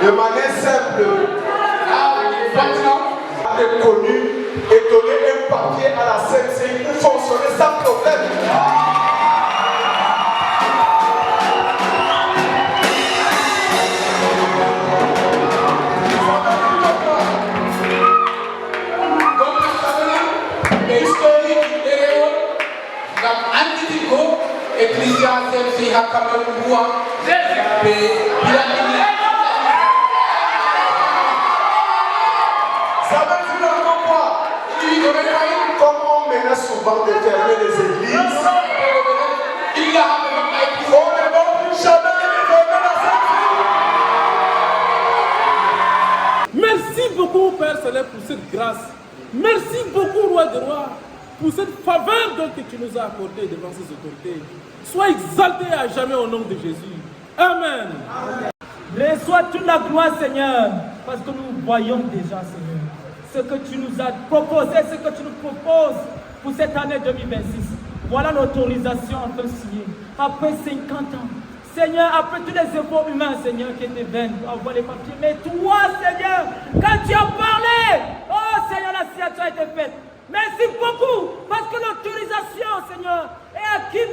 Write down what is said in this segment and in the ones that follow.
De manière simple, est connu et donner un papier à la CNCI pour fonctionner sans problème. Ça veut dire encore quoi? Comme on menace souvent de fermer les églises, on ne va plus jamais les fermer la CNCI. Merci beaucoup Père Céleste pour cette grâce. Merci beaucoup Roi des Rois pour cette faveur que tu nous as accordée devant ces autorités. Sois exalté à jamais au nom de Jésus. Amen. Reçois toute la gloire, Seigneur, parce que nous voyons déjà, Seigneur, ce que tu nous as proposé, ce que tu nous proposes pour cette année 2026. Voilà l'autorisation enfin signée. Après 50 ans, Seigneur, après tous les efforts humains, Seigneur, qui étaient vains pour avoir les papiers, mais toi, Seigneur, quand tu as parlé, oh Seigneur, la signature a été faite. Merci beaucoup, parce que l'autorisation, Seigneur, est acquise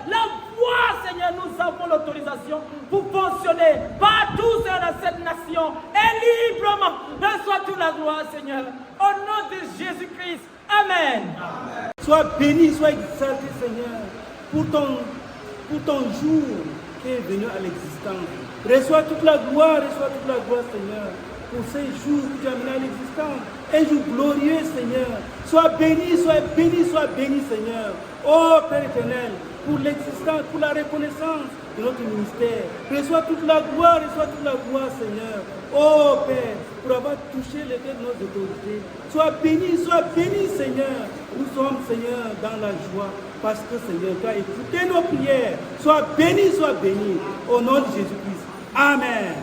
la voix, Seigneur, nous avons l'autorisation pour fonctionner partout dans cette nation et librement. Reçois toute la gloire, Seigneur, au nom de Jésus-Christ. Amen. Amen. Sois béni, sois exalté, Seigneur, pour ton jour qui est venu à l'existence. Reçois toute la gloire, Seigneur, pour ces jours que tu as mené à l'existence. Un jour glorieux, Seigneur. Sois béni, Seigneur. Oh Père éternel, pour l'existence, pour la reconnaissance de notre ministère. Reçois toute la gloire, Seigneur. Oh Père, pour avoir touché les têtes de nos autorités. Sois béni, Seigneur. Nous sommes, Seigneur, dans la joie. Parce que, Seigneur, tu as écouté nos prières. Sois béni. Au nom de Jésus-Christ. Amen.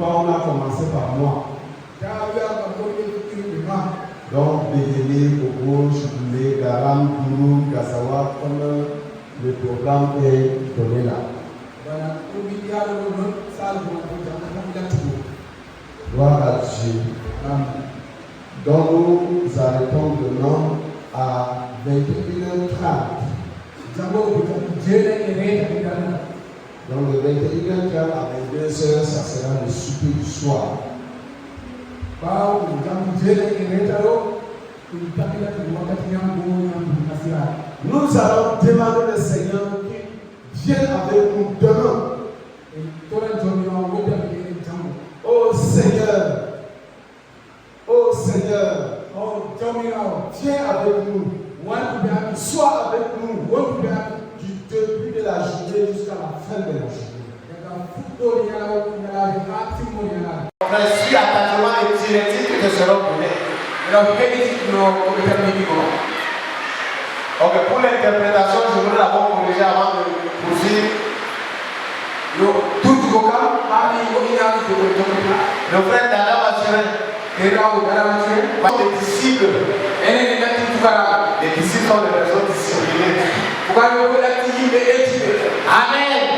quand on a commencé par moi. Donc, Bédéli, Bobo, Chouboulé, Garam, Gourou, Gassawa, comme le programme est donné là. Gloire à Dieu. Donc, nous arrêtons demain à 21h30. Donc, de 21h30 à 22h, ça sera le souper du soir. Nous allons demander le Seigneur qui vienne avec nous demain. Oh Seigneur, oh Seigneur, viens avec nous. Sois avec nous du début de la journée jusqu'à la fin de la journée. Suis attentivement les directives qui te seront données. Ok, pour l'interprétation, je voudrais d'abord corriger avant de poursuivre. Le frère Dada Mathurin, les disciples. Les disciples sont les personnes disciplinées. Amen.